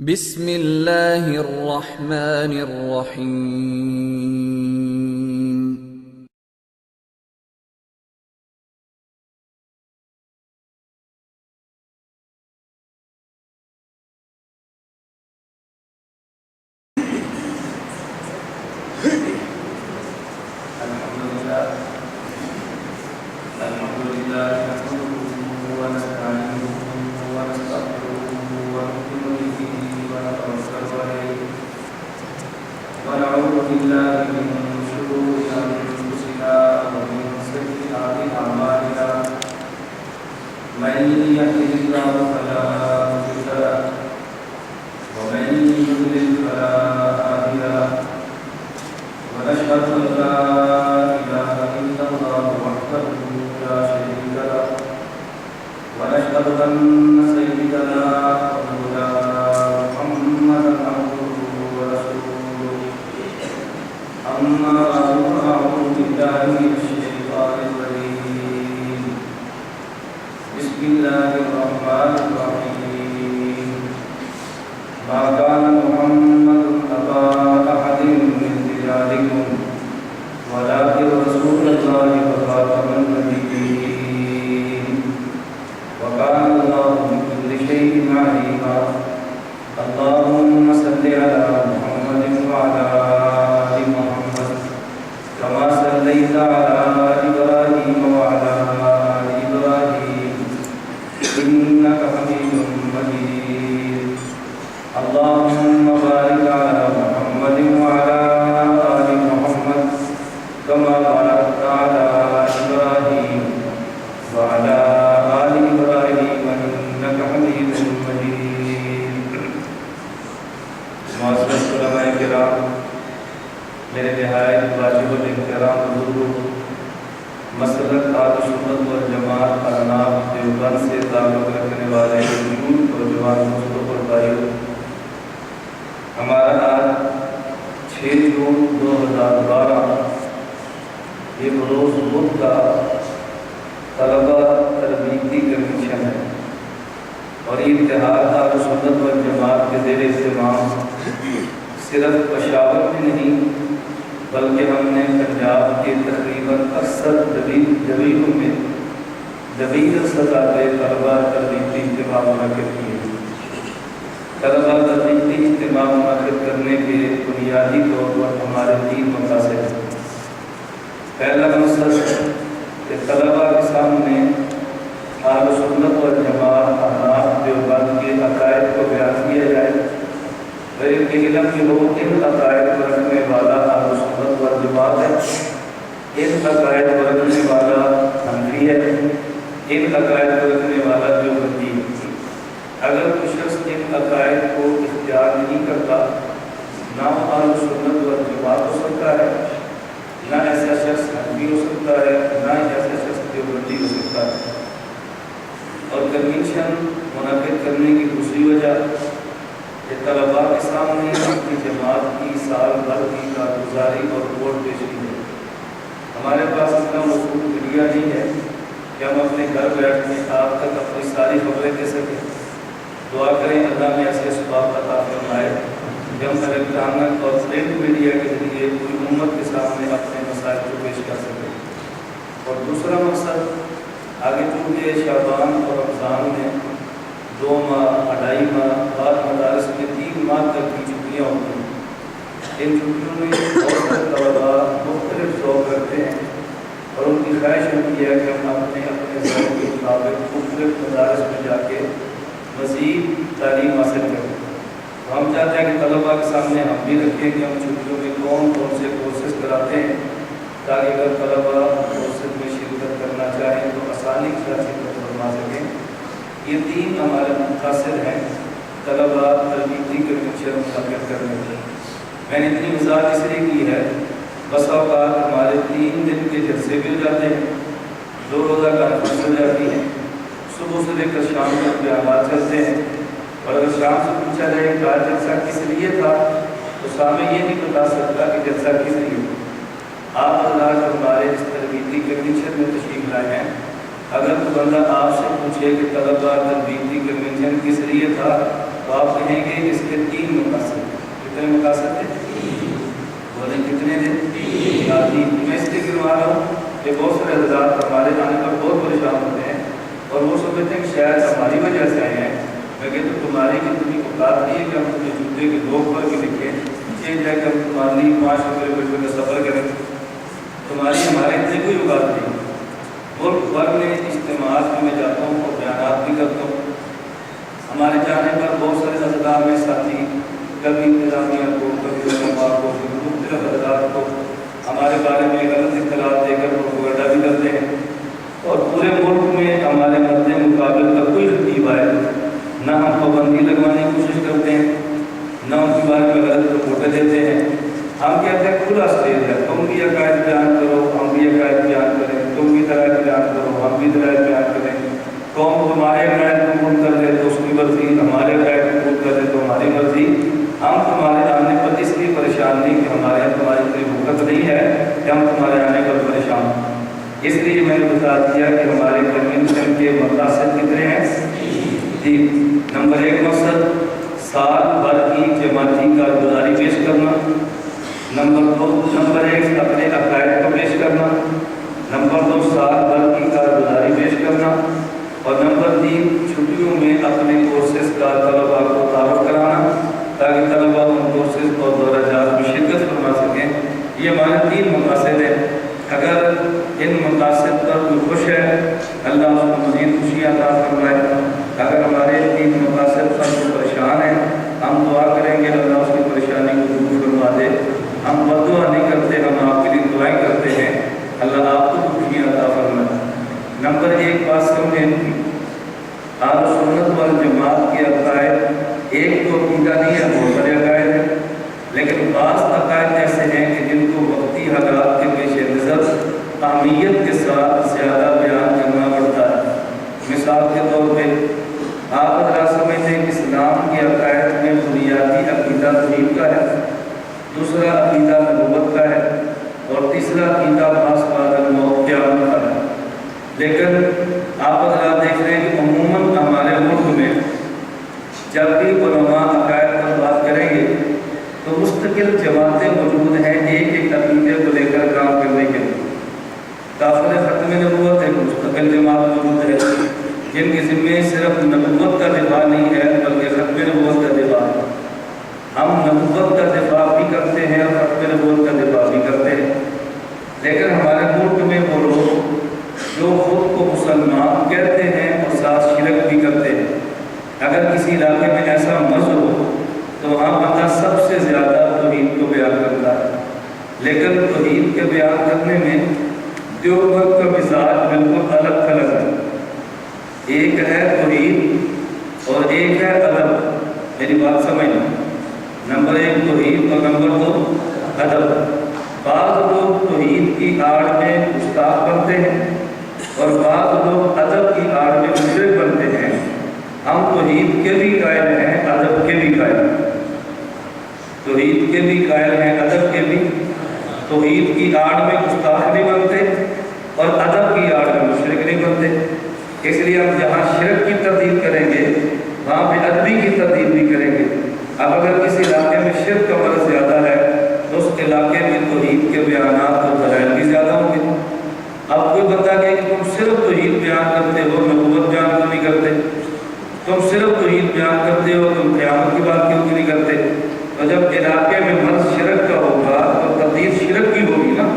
بسم اللہ الرحمن الرحیم۔ اگر تو بندہ آپ سے پوچھے کہ طلبہ تربیتی کنونشن کس لیے تھا تو آپ کہیں گے اس کے 3 مقاصد. کتنے مقاصد تھے؟ بولیں کتنے تھے؟ 3. میں اس لیے گنوا رہا ہوں کہ بہت سارے حضرات ہمارے آنے پر بہت پریشان ہوتے ہیں اور وہ سمجھتے ہیں کہ شاید ہماری وجہ سے آئے ہیں. میں کہتا ہوں تمہاری کتنی اوقات نہیں ہے کہ ہم اپنے جوتے کے 2 پر کے لکھیں چینج ہے کہ ہم تمہاری 5 کلومیٹر کا سفر کریں. تمہاری ہمارے اتنے کوئی اوقات نہیں. ملک بھر میں اجتماعات میں میں جاتا ہوں اور بیانات بھی کرتا ہوں. ہمارے جانے پر بہت سارے حضرات میں ساتھی کبھی انتظامیہ کو کبھی علماء کو کبھی مختلف حضرات کو ہمارے بارے میں غلط اطلاعات دے کر پروپیگنڈا بھی کرتے ہیں اور پورے ملک میں ہمارے مد مقابل کا کوئی ترتیب آئے نہ ہم پابندی لگوانے کی کوشش کرتے ہیں نہ ان کے بارے میں غلط رپورٹیں دیتے ہیں. ہم کہتے ہیں کھلا اسٹیج ہے, تم بھی عقائد بیان کرو ہم بھی عقائد بیان کریں, تم بھی دلائل بیان کرو ہم بھی دلائل بیان کریں. قوم تمہارے عقائد قبول کر لے تو اس کی مرضی, ہمارے عقائد قبول کر لے تو ہماری مرضی. ہم تمہارے آنے پر اس لیے پریشان نہیں کہ ہمارے یہاں تمہاری کوئی حکومت نہیں ہے کہ ہم تمہارے آنے پر پریشان ہوں. اس لیے میں نے بتا دیا کہ ہمارے کنونشن کے مقاصد کتنے ہیں. نمبر 1 مقصد سال بھر کی جماعتی کارگزاری پیش کرنا. نمبر 1 اپنے عقائد کو پیش کرنا. نمبر 2 سال بھر کی کارگزاری پیش کرنا. اور نمبر 3 چھٹیوں میں اپنے کورسز کا طلباء کو تعارف کرانا تاکہ طلباء ان کورسز اور دورہ جات میں شرکت فرما سکیں. یہ ہمارے 3 مقاصد ہیں. اگر ان مقاصد پر کوئی خوش ہے اللہ اس کو مزید خوشیاں عطا فرمائے. اگر ہمارے 3 مقاصد پر کوئی پریشان ہے ہم دعا کریں گے اللہ اس کی پریشانی کو دور فرما دے. ہم بد دعا نہیں کرتے, ہم آپ کے لیے دعائیں کرتے ہیں اللہ آپ کو خوشیاں عطا فرمائے. نمبر 1 بات سمجھیں, اہل سنت والجماعت کے عقائد ایک تو عقیدہ نہیں ہے, بہت سارے عقائد ہیں, لیکن بعض عقائد ایسے ہیں کہ جن کو وقتی حالات کے پیش نظر اہمیت کے ساتھ زیادہ بیان کرنا پڑتا ہے. مثال کے طور پہ آپ حضرات سمجھتے ہیں کہ اسلام کے عقائد میں بنیادی عقیدہ توحید کا ہے, دوسرا عقیدہ نبوت کا ہے اور تیسرا عقیدہ بعث بعد الموت قیامت کا ہے. لیکن آپ حضرات دیکھ رہے ہیں کہ عموماً ہمارے ملک میں جب بھی علماء عقائد پر بات کریں گے تو مستقل جماعتیں موجود ہیں ایک عقیدے کو لے کر کام کرنے کے لیے. کافر ختم نبوت ایک مستقل جماعت موجود ہے جن کے ذمے صرف نبوت کا دفاع نہیں ہے بلکہ ختم نبوت کا دفاع ہے. ہم نبوت کا دفاع بھی کرتے ہیں اور ختم نبوت کا دفاع بھی کرتے ہیں. لیکن ہمارے ملک میں وہ لوگ جو خود کو مسلمان کہتے ہیں اور ساتھ شرک بھی کرتے ہیں. اگر کسی علاقے میں ایسا مرض ہو تو وہاں بندہ سب سے زیادہ توحید کو بیان کرتا ہے, لیکن توحید کے بیان کرنے میں دیوبند کا مزاج بالکل الگ تھلگ ہے. ایک ہے توحید اور ایک ہے ادب. میری بات سمجھنا, نمبر 1 توحید اور نمبر 2 ادب. بعض لوگ توحید کی آڑ میں استاد بنتے ہیں اور بعض لوگ ادب کی آڑ میں مشرک بنتے ہیں. ہم توحید کے بھی قائل ہیں ادب کے بھی قائل ہیں. توحید کے بھی قائل ہیں ادب کے بھی. توحید کی آڑ میں گستاخ نہیں بنتے اور ادب کی آڑ میں مشرک نہیں بنتے. اس لیے ہم جہاں شرک کی تردید کریں گے وہاں پہ ادبی کی تردید بھی کریں گے. اب اگر کسی علاقے میں شرک کا مرض زیادہ ہے تو اس علاقے میں توحید کے بیانات اور دلائل بھی زیادہ ہوں گے. اب کوئی بندہ کہے کہ تم صرف توحید بیان کرتے ہو نبوت بیان کیوں نہیں کرتے, تم صرف توحید بیان کرتے ہو تم قیامت کی بات کیوں نہیں کرتے. تو جب علاقے میں مرض شرک کا ہوگا تو تردید شرک کی ہوگی نا,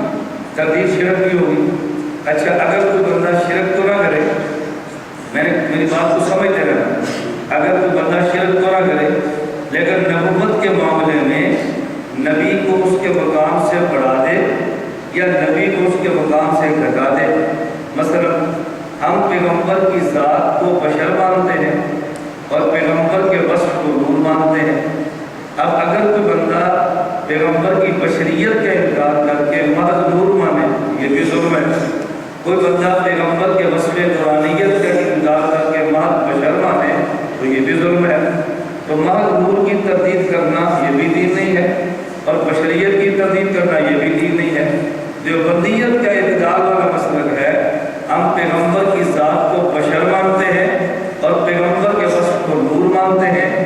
تردید شرک کی ہوگی. اچھا اگر کوئی بندہ شرک تو نہ کرے, میری بات کو سمجھتے رہنا, اگر کوئی بندہ شرک تو نہ کرے لیکن نبوت کے معاملے میں نبی کو اس کے مقام سے بڑھا دے یا نبی کو اس کے مقام سے گھٹا دے. مثلا ہم پیغمبر کی ذات کو بشر مانتے ہیں اور پیغمبر کے وصف کو نور مانتے ہیں. اب اگر کوئی بندہ پیغمبر کی بشریت کا انکار کر کے محض نور مانے یہ بھی ظلم ہے. کوئی بندہ پیغمبر کے وصف نورانیت کا انکار کر کے محض بشر مانے تو یہ بھی ظلم ہے. تو محض نور کی تردید کرنا یہ بھی دین نہیں ہے اور بشریت کی تردید کرنا یہ بھی دین نہیں ہے. دیوبندیت کا اعتدال والا مسلک ہے, ہم پیغمبر کی ذات کو بشر مانتے ہیں اور پیغمبر کے وصف کو نور مانتے ہیں.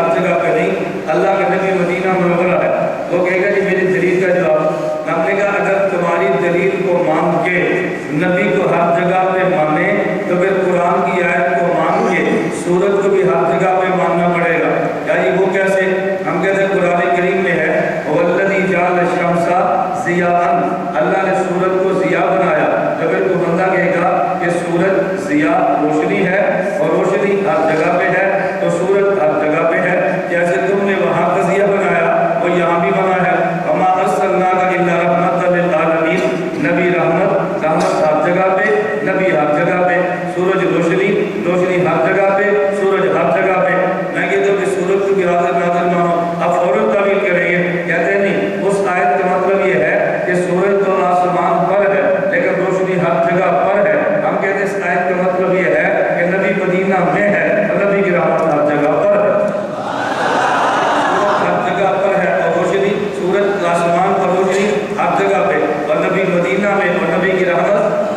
ہر جگہ پہ نہیں، اللہ کے نبی مدینہ منورہ ہے، وہ کہے گا جی میری دلیل کا جواب۔ ہم نے کہا اگر تمہاری دلیل کو مان کے نبی کو ہر جگہ پہ مانے تو پھر قرآن کی آیت کو مان کے سورت کو بھی ہر جگہ پہ ماننا پڑے گا۔ کیا یہ وہ کیسے؟ ہم کہتے ہیں قرآن کریم میں ہے وَالَّذِي جَعَلَ الشَّمْسَ ضِيَاءً، اللہ نے سورج کو ضیاء بنایا۔ تو پھر تو بندہ کہے گا کہ سورج ضیاء روشنی ہے اور روشنی ہر جگہ پہ ہے، تو سورج ہر جگہ پہ ہے، جیسے تم نے وہاں کا ضیاء بنایا وہ یہاں بھی بنا ہے۔ وَمَا أَرْسَلْنَاكَ إِلَّا رَحْمَةً لِلْعَالَمِينَ، نبی رحمت، رحمت ہر جگہ پہ، نبی ہر جگہ پہ، سورج روشنی، روشنی ہر جگہ پہ، سورج ہر جگہ پہ۔ میں کہتا ہوں کہ سورج کو بھی حاضر ناظر مانو، اب فوراً تعویل کریں گے، کہتے ہیں نہیں، اس آیت کا مطلب یہ ہے کہ سورج تو آسمان پر ہے لیکن روشنی ہر جگہ پر ہے۔ ہم کہتے ہیں اس آیت کا مطلب یہ ہے کہ نبی مدینہ میں ہے اور نبی کی رحمت ہر جگہ پر ہے، ہر جگہ پر ہے، اور روشنی سورج آسمان پر، روشنی ہر جگہ پہ، اور نبی مدینہ میں اور نبی کی رحمت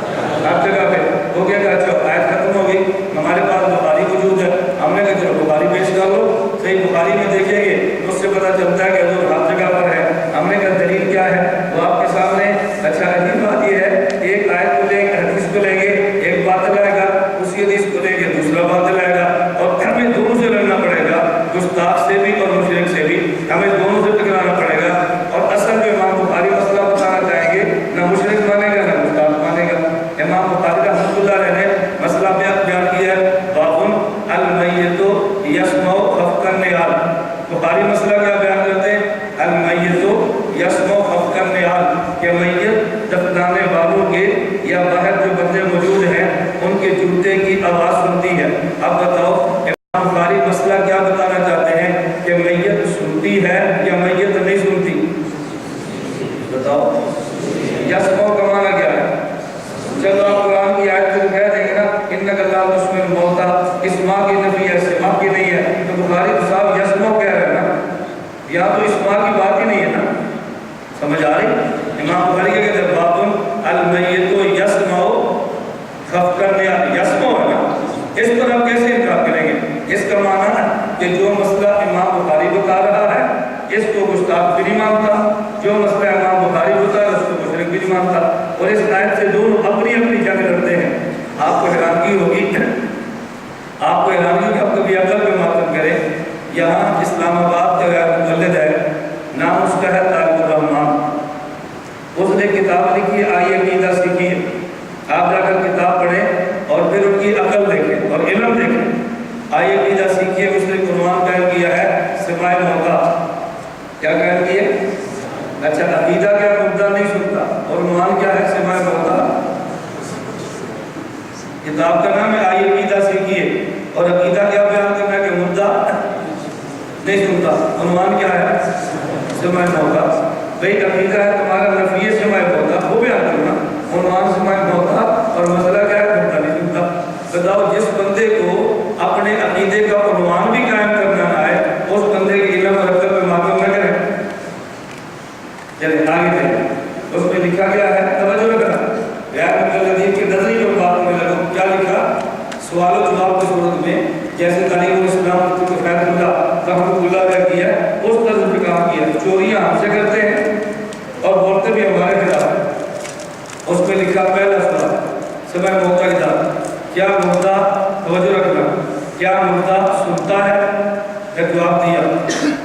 ہر جگہ پہ۔ وہ کہے گا اچھا آیت ختم ہو گئی، ہمارے پاس بخاری موجود ہے، ہم نے کہا چلو بخاری پیش کر لو، صحیح بخاری میں دیکھیں گے اس سے پتہ چلتا ہے کہ حضور ہر جگہ پر ہے۔ ہم نے کہا دلیل کیا ہے؟ وہ آپ کے سامنے۔ اچھا عجیب بات یہ ہے، ایک آیت کو لیں گے، حدیث کو لیں گے، ایک باطل آئے گا، اسی حدیث کو لیں گے دوسرا باطل آئے گا، اور ہمیں دونوں سے لڑنا پڑے گا، گستاخ سے بھی اور مشرک سے بھی، ہمیں دونوں سے ٹکرانا پڑے گا۔ اور اصل میں امام بخاری مسئلہ بتانا چاہیں گے، نہ مشرک مانے گا نہ گستاخ مانے گا۔ امام بخاری رحمۃ اللہ علیہ نے مسئلہ بیان کیا ہے، باب المیت یسمع خفق النعال۔ بخاری مسئلہ کیا بیان کرتے ہیں؟ المیت یسمع خفق النعال، کہ میت دفنانے والوں کے یا باہر جو بندے موجود ہیں ان کے جوتے کی آواز سنتی ہے۔ اب بتاؤ امام بخاری مسئلہ کیا بتانا چاہتے ہیں کہ میت سنتی ہے یا میت نہیں سنتی؟ بتاؤ، یسمع کا معنی کیا ہے؟ چلو آپ قرآن کی آیت کو کہہ دیں گے نا انک لا تسمع الموتى، اس ماں کی نفی ہے، سماع کی نہیں ہے، تو بخاری تو صاحب یسمع کہہ رہے ہیں نا، یا تو اس ماں کی بات ہی نہیں ہے نا، سمجھ آ رہی؟ امام بخاری کے کہتے ہیں باب المیت یسمع خفق النعال، یسمع ہے نا، اس پر آپ کیسے انکار کریں گے؟ اس کا معنی ہے کہ جو مسئلہ امام بخاری بتا رہا ہے اس کو گستاخ بھی نہیں مانتا، جو مسئلہ امام بخاری بتا رہا ہے اس کو مشرک بھی نہیں مانتا، اور اس آیت سے دونوں اپنی اپنی جنگ لڑتے ہیں۔ آپ کو حیرانگی ہوگی، آپ کو حیرانگی ہوگی، آپ کبھی عقل پہ ماتم کریں، یہاں اسلام آباد کا مقلد ہے، نام اس کا ہے طالب الرحمان، اس نے کتاب لکھی آئیے عقیدہ سیکھیے، آپ جا کر کتاب پڑھیں اور پھر ان کی عقل دیکھیں اور علم دیکھیں۔ آئیے عقیدہ سیکھیے، اس نے عنوان قائم کیا ہے سماع موتا۔ کیا قائم کیا؟ اچھا عقیدہ کیا مردہ نہیں سنتا، اور عنوان کیا ہے سماع موتا۔ کتاب کا نام ہے آئیے عقیدہ سیکھیے، اور عقیدہ کیا بیان کرنا ہے کہ مردہ نہیں سنتا، عنوان کیا ہے سماع موتا۔ بھئی عقیدہ ہے تمہارا نفی سماع موتا، وہ بیان کرنا، عنوان سماع موتا، اور مسئلہ کیا ہے مردہ نہیں سنتا۔ بتاؤ جس بندے کو اپنے عقیدے کا عنوان بھی قائم کرنا نہ آئے اس بندے کے علم اور عقل پہ ماتم نہ کریں۔ چلیں آگے دیکھیں، اس میں لکھا گیا ہے، توجہ رکھنا، غیر مقلدین کی نظری جو بات میں لگا کیا لکھا؟ سوال و جواب کی صورت میں، جیسے تعلیم الاسلام کی فیض اللہ رحمۃ اللہ علیہ کی ہے اس طرز پہ کام کیا، چوریاں ہم سے کرتے ہیں اور بولتے بھی ہمارے خلاف ہیں۔ اس میں لکھا پہلا سوال سماع موتا کی ذات، کیا مردہ، توجہ رکھنا، کیا مردہ سنتا ہے؟ ایک جواب دیا،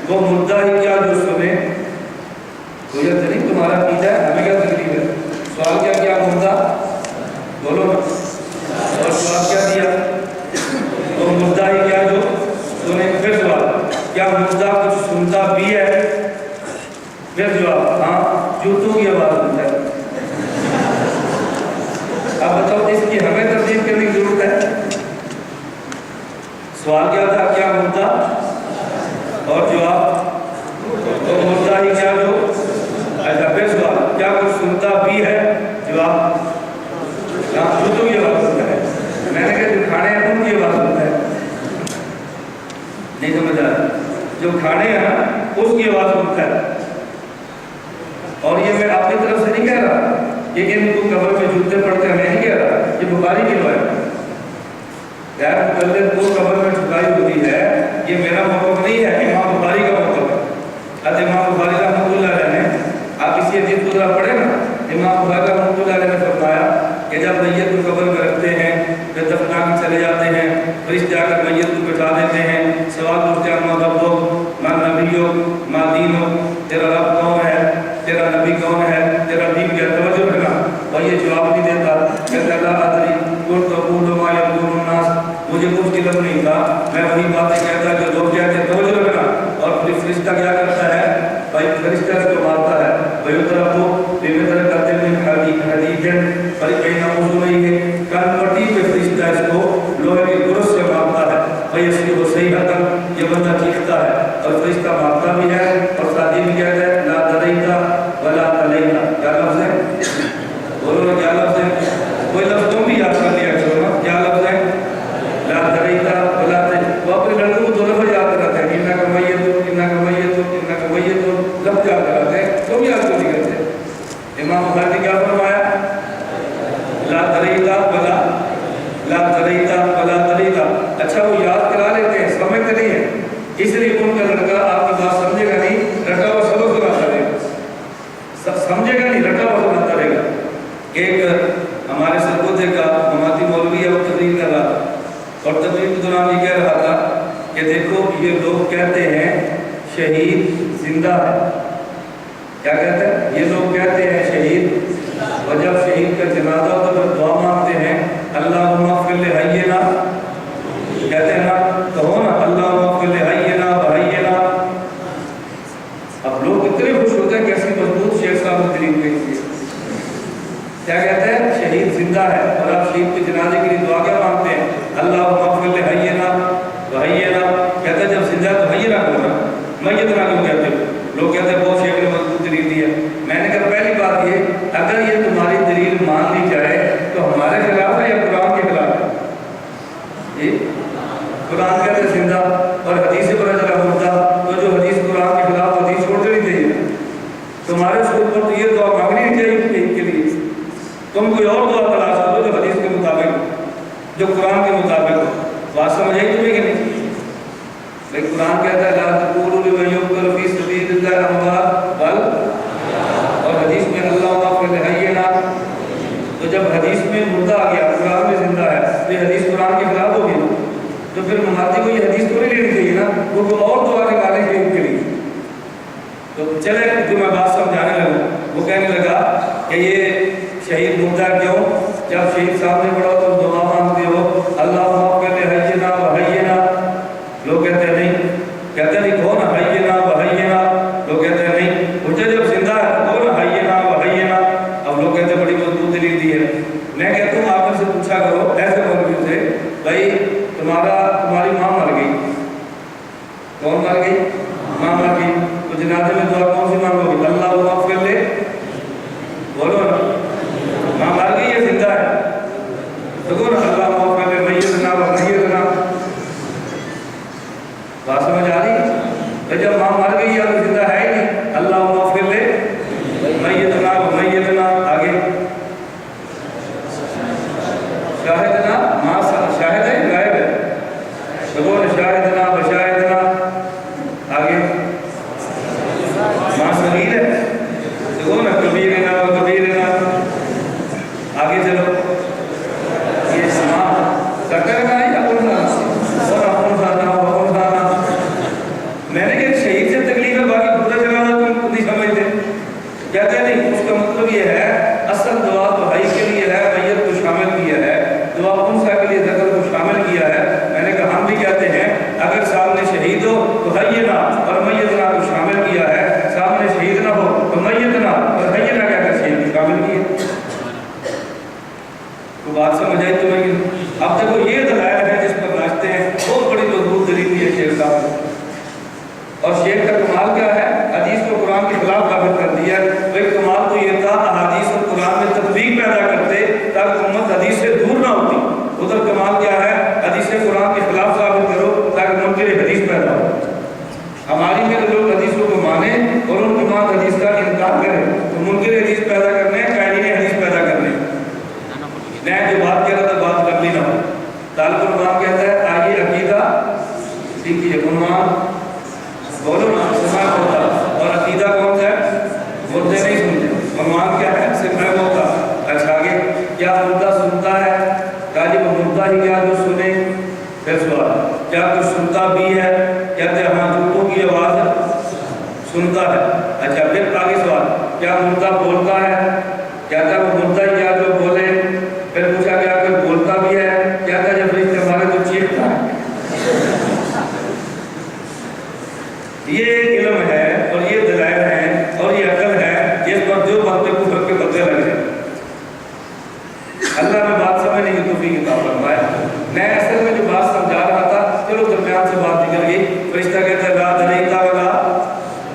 وہ مردہ ہی کیا جو سنے؟ کوئی نہیں، تمہارا عقیدہ ہے، ہمیں کیا تکلیف ہے؟ سوال کیا، کیا مردہ، بولو نا، اور جواب کیا دیا؟ وہ مردہ ہی کیا جو سنے۔ پھر سوال، کیا مردہ کچھ سنتا بھی ہے؟ پھر جواب، ہاں جوتوں کی آواز سنتا ہے۔ اب بتاؤ اس کی ہمیں تصدیق کرنے کی ضرورت ہے؟ سوال کیا تھا، کیا مردہ، اور جواب وہ مردہ ہی کیا جو، اچھا پھر سوال، کیا کچھ سنتا بھی ہے؟ جواب جوتوں کی آواز سنتا ہے۔ میں نے کہا جو کھانے ہیں ان کی آواز سنتا ہے، نہیں سمجھ آ رہا، جو کھانے ہیں نا اس کی آواز سنتا ہے۔ اور یہ میں اپنی طرف سے نہیں کہہ رہا، یہ ان کو قبر میں جوتے پڑتے ہیں، میں نہیں کہہ رہا، یہ بخاری کی روایت ہے۔ غیر مقلد کو قبر میں ٹھکائی ہوتی ہے، یہ میرا موقف نہیں ہے، امام بخاری کا موقف ہے۔ حضرت امام بخاری رحمۃ اللہ علیہ نے، آپ اسی حدیث کو ذرا پڑھیں نا، امام بخاری رحمۃ اللہ علیہ نے فرمایا کہ جب میت کو قبر میں رکھتے ہیں، پھر دفنا کے چلے جاتے ہیں، فرشتے آ کر میت کو بٹھا دیتے ہیں، سوال پوچھتے ہیں ما ربک ما نبیک ما دینک، تیرا رب کون ہے، تیرا نبی کون ہے، تیرا دین کیا، توجہ رکھنا۔ اور یہ جواب نہیں دیتا کہ اللہ ادری کنت اقول ما یقول الناس، مجھے کچھ علم نہیں تھا، میں وہی باتیں کہتا جو لوگ کہتے، توجہ رکھنا۔ اور پھر فرشتہ کیا کرتا ہے، بھائی فرشتہ اس کو مارتا ہے، بھائی طرف کو بےمثل کرتے ہیں حدیث بھائی کہیں نہ موضوع نہیں ہے، کن پٹی پہ فرشتہ اس کو لوہے کی گرس سے مارتا ہے، بھائی اس کی وہ صحیح حقل، یہ بندہ چیختا ہے، اور فرشتہ مارتا بھی ہے، اور ساتھی بھی کہتا ہے لا دریتا ولا تلیتا، کیا لفظ ہے، بولو نا کیا لفظ ہے، کوئی لفظ تم بھی یاد کر لیا کرو نا، کیا لفظ ہے، لا دریتا ولا تلیتا۔ وہ اپنے لڑکوں کو دو لفظ یاد کراتے ہیں، انہ کا میت، انہ کا میت، انہ کا میت، لفظ یاد کراتے ہیں، تم یاد کیوں نہیں کرتے؟ امام بخاری نے کیا فرمایا، لا دریتا ولا لا دریتا ولا دریتا۔ اچھا وہ یاد کرا لیتے ہیں، سمجھتے نہیں ہیں، اس لیے ان کا لڑکا آپ کی بات سمجھے گا نہیں، رٹا ہوا سبق سناتا رہے گا، سمجھے گا نہیں، رٹا ہوا سناتا رہے گا۔ ایک ہمارے سرگودے کا مماتی مولوی ہے، وہ تقریر کر رہا تھا، اور تقریر کے دوران یہ کہہ رہا تھا کہ دیکھو یہ لوگ کہتے ہیں شہید زندہ ہے، کیا کہتے ہیں، یہ لوگ کہتے ہیں شہید، اور جب شہید کا جنازہ ہو تو دعا مانگتے ہیں اللہم اغفر لحینا، کہتے ہیں نا، کہو نا اللہم اغفر لحینا وحینا۔ اب لوگ اتنے خوش ہوتے ہیں، کیسی مضبوط شیخ صاحب نے دلیل پیش کی، کیا کہتے ہیں شہید زندہ ہے، اور آپ شہید کے جنازے کے لیے دعا کیا مانگتے ہیں اللہم اغفر لحینا وحینا، کہتے ہیں جب زندہ تو حینا کہو نا، میت نہ کیوں کہتے ہو؟ لوگ کہتے ہیں بہت شیخ نے مضبوط دلیل دی ہے۔ میں نے کہا پہلی بات یہ، اگر یہ تمہاری دلیل مان لی جائے تو ہمارے خلاف ہے یا قرآن کے خلاف ہے؟ جی قرآن کہتے ہیں زندہ، اور حدیث سے پتہ چلا مردہ، تو جو حدیث قرآن کے خلاف حدیث چھوڑ دینی چاہیے۔ تمہارے اسکول پر تو یہ دعا مانگنی نہیں چاہیے کے لیے، تم کوئی اور دعا تلاش کرو جو حدیث کے مطابق، جو قرآن کے مطابق ہو۔ بات سمجھ آئی تمہیں کہ نہیں؟ لیکن قرآن کہتا ہے لا تقولوا لمن يقتل في سبيل الله اموات بل، اور حدیث میں اللہم اغفر لحینا، تو جب حدیث میں مردہ آ گیا، قرآن میں زندہ ہے، تو یہ حدیث قرآن کے خلاف ہوگی، تو پھر مماتی کو یہ حدیث تو نہیں لینی چاہیے نا، وہ اور دعا نکالیں گے ان کے لیے۔ تو چلے جو میں بات سمجھانے لگوں، وہ کہنے لگا کہ یہ شہید مردہ کیوں، جب شہید سامنے پڑا تو دعا مانگتے ہو اللہم اغفر لحینا وحینا، لوگ کہتے ہیں نہیں، کہتے ہیں نہیں، کہو نا حینا وحینا، لوگ کہتے ہیں نہیں، مجھے جب زندہ ہے کہو نا حینا وحینا، اب لوگ کہتے ہیں بڑی مضبوط دلیل دی ہے۔ میں کہتا ہوں آپ سے پوچھا کرو ایسے مولوی سے، بھائی تمہاری ماں مر گئی، کون مر گئی، ماں مر گئی، تو جنازے میں دعا کون سی مانگو گی، اللہم اغفر لے، بولو نا، ماں مر گئی ہے زندہ ہے، تو کہو نا اللہم اغفر لے میتنا وحینا۔ بات سمجھ آ رہی؟ جب ماں مر گئی یا تو زندہ ہے ہی نہیں، اللہم اغفر لے میتنا ومیتنا، آگے شاہدنا، ماں شاہد ہے غائب ہے، سبور شاہدنا بشاہدنا، آگے ماں صغیر ہے، سبور نا کبیرنا و کبیرنا، آگے چلو، یہ ماں سکرنا یا انسانا، اور انسانا و انسانا۔ میں نے کہا شہید سے تکلیف ہے، باقی پورا جنازہ تم نہیں سمجھتے، کہتے ہیں نہیں، اس کا مطلب یہ ہے اصل دعا تو حی کے لیے ہے، میت کو شامل کیا ہے، دعا انسا کے لیے ذکر کو شامل کیا ہے۔ میں نے کہا ہم بھی کہتے ہیں اگر سامنے شہید ہو تو حینا اور میتنا کو شامل کیا ہے، سامنے شہید نہ ہو تو میتنا اور حینا کہہ کر شہید کو شامل کیا۔ تو بات سمجھ آئی تمہیں؟ اب دیکھو یہ دلائل ہے جس پر ناچتے ہیں، بہت بڑی مضبوط دلیل دی ہے شیخ صاحب نے، اور شیخ کا کمال کیا ہے، حدیث کو قرآن کے خلاف ثابت کر دیا۔ ایک کمال تو یہ تھا احادیث اور قرآن میں تطبیق پیدا کرتے تاکہ امت حدیث سے دور نہ ہوتی، ادھر کمال کیا ہے، حدیث قرآن کے خلاف ثابت کرو تاکہ منکر حدیث پیدا ہو۔ ہماری میں لوگ حدیثوں کو مانیں اور ان تمام حدیث کا انکار کریں، تو منکر حدیث پیدا کرنے ہیں، قائلین حدیث پیدا کرنے ہیں۔ میں جو بات کہہ رہا تھا بات کر لی نہ ہو، طالب العلم کہتے سنتا ہے. اچھا پھر آگے سوال, کیا مردہ بولتا ہے؟ کہتا ہے وہ مردہ ہی کیا جو بولے. پھر پوچھا کیا کوئی بولتا بھی ہے؟ کہتا ہے جب فرشتے ہمارے تو چیختا ہے. یہ علم ہے اور یہ دلائل ہیں اور یہ عقل ہے جس پر جو باتیں کفر کے بدلے لگ جائیں. اللہ نے بات سمجھنے کی توفیق عطا فرمائے. میں اصل میں جو بات سمجھا رہا تھا, چلو درمیان سے بات نکل گئی. فرشتہ کہتا ہے لا دلیتا ولا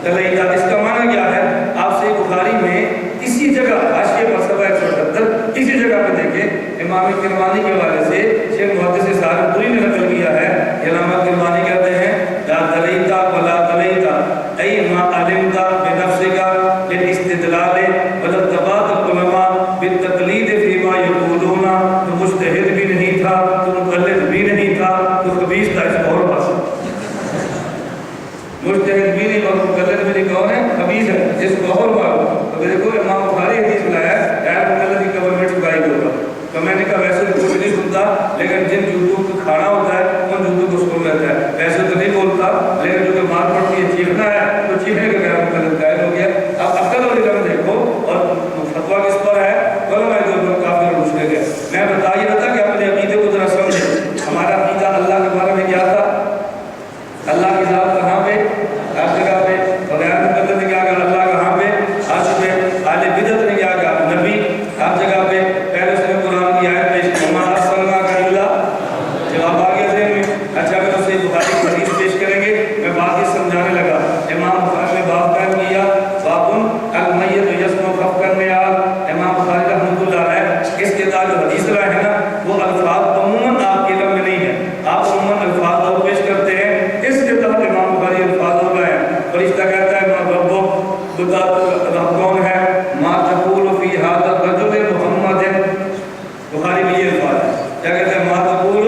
دلیتا, اس کا معنی کیا ہے؟ آپ سے بخاری میں اسی جگہ حاشیے پر صفحہ 178 اسی جگہ پہ دیکھیں, امام کرمانی کے حوالے سے شیخ محدث سہارنپوری نے نقل کیا ہے. امام کرمانی کہتے ہیں لا دلیتا ولا دلیتا ای ما علمت بنفسک بالاستدلال ولا اتبعت العلماء بالتقلید فيما يقولون. تو مجتہد بھی نہیں تھا, تو مقلد بھی نہیں تھا, تو خبیث تھا. اس اور پاس مجتہد بھی نہیں اور مقلد بھی نہیں. کون ہے؟ خبیث ہے. جس کو اور مارو تو دیکھو امام بخاری حدیث لایا ہے مقلد کی قبر میں چھپائی ہوگا. تو میں نے کہا ویسے تو کچھ نہیں سنتا, لیکن جن جوتوں کو کھانا ہوتا ہے ان جوتوں کو سن لیتا ہے. ویسے تو نہیں بولتا, لیکن جو کہ مار پڑتی ہے چیخنا ہے تو چیخنے کا میرا مقلد قائل ہو گیا. اب عقل اور علم دیکھو اور فتویٰ کس پر ہے؟ علماء کے اوپر کافر اور مشرک ہے. میں بتا یہ رہا تھا کہ اپنے عقیدے کو ذرا سمجھیں. ہمارا عقیدہ اللہ کے بارے میں کیا تھا؟ اللہ کی ذات کہاں پہ؟ ہر جگہ پہ. بغیر مقلد نے کیا کہا؟ اللہ کہاں پہ؟ عرش پہ. اہل بدعت نے کیا کہا؟ نبی ہر جگہ پہ. پہلے سے قرآن کی آیت پیش کی وما ارسلناک الا, جواب آ گیا ذہن میں. اچھا پھر اسے بخاری کی حدیث پیش کریں گے. میں بات یہ سمجھانے لگا. امام بخاری نے باب قائم کیا باب المیت یسمع خفقا النعال. امام بخاری رحمۃ اللہ علیہ اس کے جو حدیث رائے ہے نا, وہ الفاظ عموماً آپ کے علم میں نہیں ہے. آپ عموماً الفاظ اور پیش کرتے ہیں. اس کے تحت امام بخاری الفاظ ہو رہے ہیں. فرشتہ کہتا ہے ما ربک, رب کون ہے؟ ما تقول فی ھذا الرجل محمد. بخاری میں یہ الفاظ ہے. کیا کہتے ہیں؟ ما تقول,